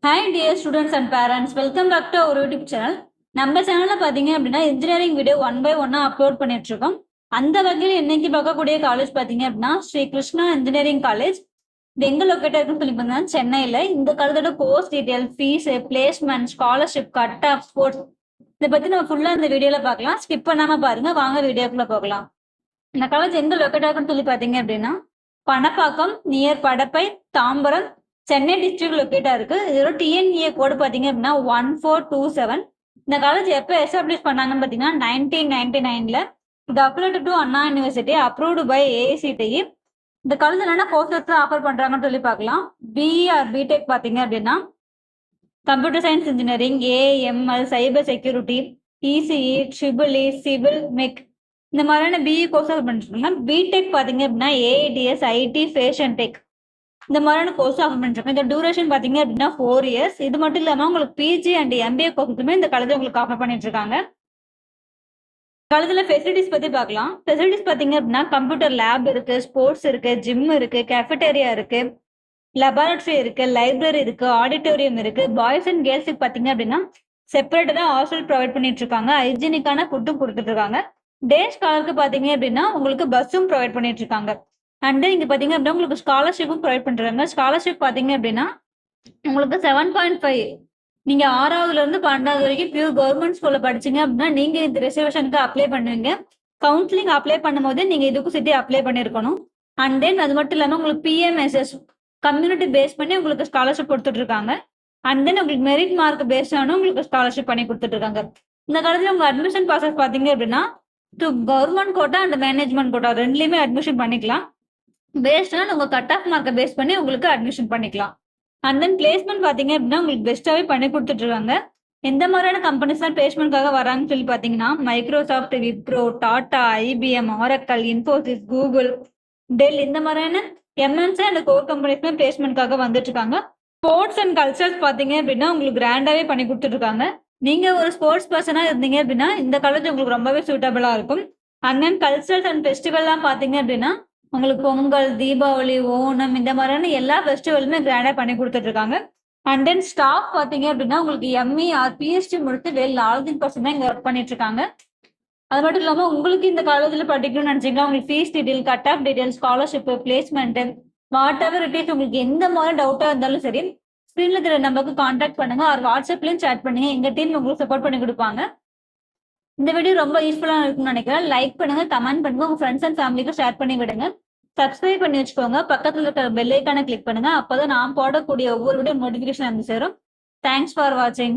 Hi dear students and parents, welcome back to our YouTube channel. நம்ம சேனல்ல பாத்தீங்க அப்படின்னா இன்ஜினியரிங் வீடியோ ஒன் பை ஒன்னா அப்லோட் பண்ணிட்டு இருக்கோம். அந்த வகையில் இன்னைக்கு பார்க்கக்கூடிய காலேஜ் பாத்தீங்க அப்படின்னா ஸ்ரீ கிருஷ்ணா இன்ஜினியரிங் காலேஜ். இது எங்க லொக்கேட் இருக்குன்னு சொல்லி பார்த்தீங்கன்னா சென்னையில. இந்த காலேஜோட course detail, fee, placement, scholarship, cut off, sports இதை பத்தி நம்ம ஃபுல்லா இந்த வீடியோல பார்க்கலாம். ஸ்கிப் பண்ணாம பாருங்க, வாங்க வீடியோக்குள்ள போகலாம். இந்த காலேஜ் எங்க லொக்கேட் ஆகுன்னு சொல்லி பாத்தீங்க அப்படின்னா பணப்பாக்கம் நியர் படப்பை, தாம்பரம், சென்னை டிஸ்ட்ரிக்ட் லொக்கேட்டா இருக்கு. இதோட டிஎன்ஏ கோடு பாத்தீங்க அப்படின்னா 1427. இந்த காலேஜ் எப்போ எஸ்டாப்ளிஷ் பண்ணாங்கன்னு பாத்தீங்கன்னா 1999ல. இது upload to Anna University, approved by AICTE. இந்த காலேஜ் என்னென்ன கோர்சஸ் ஆஃபர் பண்றாங்கன்னு சொல்லி பார்க்கலாம். பிஇ ஆர் பிடெக் பாத்தீங்க அப்படின்னா computer science engineering, AML, cyber security, ECE, triple E, civil, mech இந்த மாதிரியான பிஇ கோர்ஸ் ஆஃபர் பண்ணிருக்காங்க. பிடெக் பாத்தீங்க அப்படின்னா ஏஐடிஎஸ், ஐடி, ஃபேஷன் டெக் இந்த மாதிரியான கோர்ஸ் ஆஃபர் பண்ணிருக்காங்க. இந்த டியூரேஷன் பாத்தீங்க அப்படின்னா 4 years. இது மட்டும் இல்லாம உங்களுக்கு பிஜி அண்ட் எம்பிஏ கோர்ஸுமே இந்த காலேஜ் உங்களுக்கு ஆஃபர் பண்ணிட்டு இருக்காங்க. காலேஜ்ல ஃபெசிலிட்டிஸ் பத்தி பார்க்கலாம். ஃபெசிலிட்டிஸ் பாத்தீங்க அப்படின்னா கம்ப்யூட்டர் லேப் இருக்கு, ஸ்போர்ட்ஸ் இருக்கு, ஜிம் இருக்கு, கேஃபெட்டேரியா இருக்கு, லெபார்டரி இருக்கு, லைப்ரரி இருக்கு, ஆடிட்டோரியம் இருக்கு. பாய்ஸ் அண்ட் கேர்ள்ஸுக்கு பாத்தீங்க அப்படின்னா செப்பரேட்டா ஹாஸ்டல் ப்ரொவைட் பண்ணிட்டு இருக்காங்க. ஹைஜீனிக்கான ஃபுட்டும் கொடுத்துட்டு இருக்காங்க. டே ஸ்காலருக்கு பாத்தீங்க அப்படின்னா உங்களுக்கு பஸ்ஸும் ப்ரொவைட் பண்ணிட்டு இருக்காங்க. அண்ட் இங்க பாத்தீங்க அப்படின்னா உங்களுக்கு ஸ்காலர்ஷிப்பும் ப்ரொவைட் பண்றாங்க. ஸ்காலர்ஷிப் பாத்தீங்க அப்படின்னா உங்களுக்கு 7.5, நீங்க 6வதுல இருந்து 12வது வரைக்கும் பியூர் கவர்மெண்ட் ஸ்கூல்ல படிச்சீங்க அப்படின்னா நீங்க இந்த ரிசர்வேஷனுக்கு அப்ளை பண்ணுவீங்க. கவுன்சிலிங் அப்ளை பண்ணும்போது நீங்க இதுக்கும் சேர்த்து அப்ளை பண்ணிருக்கணும். அண்ட் தென் அது மட்டும் இல்லாம உங்களுக்கு பிஎம்எஸ்எஸ் கம்யூனிட்டி பேஸ் பண்ணி உங்களுக்கு ஸ்காலர்ஷிப் கொடுத்துட்டு இருக்காங்க. அண்ட் தென் உங்களுக்கு மெரிட் மார்க் பேஸ்ட் ஆன உங்களுக்கு ஸ்காலர்ஷிப் பண்ணி கொடுத்துட்டு இருக்காங்க. இந்த காலத்துல உங்க அட்மிஷன் ப்ராசஸ் பாத்தீங்க அப்படின்னா government quota and management quota ரெண்டுலயுமே அட்மிஷன் பண்ணிக்கலாம். பேஸ்ட் உங்க கட் ஆஃப் மார்க்கை பேஸ் பண்ணி உங்களுக்கு அட்மிஷன் பண்ணிக்கலாம். அண்ட் தென் பிளேஸ்மெண்ட் பாத்தீங்க அப்படின்னா உங்களுக்கு பெஸ்ட்டாவே பண்ணி கொடுத்துட்டு இருக்காங்க. எந்த மாதிரியான கம்பெனிஸ் தான் பிளேஸ்மெண்ட்காக வராங்கன்னு சொல்லி பாத்தீங்கன்னா Microsoft, Wipro, Tata, IBM, Oracle, Infosys, Google, Dell இந்த மாதிரியான எம்என்சி அண்ட் கோர் கம்பெனிஸ்மே பிளேஸ்மெண்ட்காக வந்துட்டு இருக்காங்க. ஸ்போர்ட்ஸ் அண்ட் கல்ச்சர்ஸ் பாத்தீங்க அப்படின்னா உங்களுக்கு கிராண்டாவே பண்ணி கொடுத்துட்டு இருக்காங்க. நீங்க ஒரு ஸ்போர்ட்ஸ் பர்சனா இருந்தீங்க அப்படின்னா இந்த காலேஜ் உங்களுக்கு ரொம்பவே சூட்டபிளா இருக்கும். அண்ட் தென் கல்ச்சர்ஸ் அண்ட் ஃபெஸ்டிவல்லாம் பாத்தீங்க அப்படின்னா உங்களுக்கு பொங்கல், தீபாவளி, ஓணம் இந்த மாதிரியான எல்லா ஃபெஸ்டிவலுமே கிராண்டா பண்ணி கொடுத்துட்டு இருக்காங்க. அண்ட் தென் ஸ்டாஃப் பாத்தீங்க அப்படின்னா உங்களுக்கு எம்இ ஆர் பிஹெச்டி முடித்து வெல் 4% தான் இங்க ஒர்க் பண்ணிட்டு இருக்காங்க. அது மட்டும் இல்லாம உங்களுக்கு இந்த காலேஜ்ல படிக்கணும்னு நினைச்சீங்கன்னா உங்களுக்கு fees detail, cut off detail, scholarship, placement, what ever it is, உங்களுக்கு எந்த மாதிரி டவுட்டா இருந்தாலும் சரி ஸ்கிரீன்ல தெரிய நம்பருக்கு கான்டாக்ட் பண்ணுங்க ஆர் வாட்ஸ்அப்லயும் சேட் பண்ணுங்க. எங்க டீம் உங்களுக்கு சப்போர்ட் பண்ணி கொடுப்பாங்க. இந்த வீடியோ ரொம்ப யூஸ்ஃபுல்லா இருக்கும்னு நினைக்கிறேன். லைக் பண்ணுங்க, கமெண்ட் பண்ணுங்க, உங்க ஃப்ரெண்ட்ஸ் அண்ட் ஃபேமிலிக்கு ஷேர் பண்ணி விடுங்க. சப்ஸ்கிரைப் பண்ணி வச்சுக்கோங்க. பக்கத்துல இருக்கிற பெல் ஐக்கானை கிளிக் பண்ணுங்க. அப்பதான் நான் போடக்கூடிய ஒவ்வொரு வீடியோ நோட்டிபிகேஷன் வந்து சேரும். தேங்க்ஸ் ஃபார் வாட்சிங்.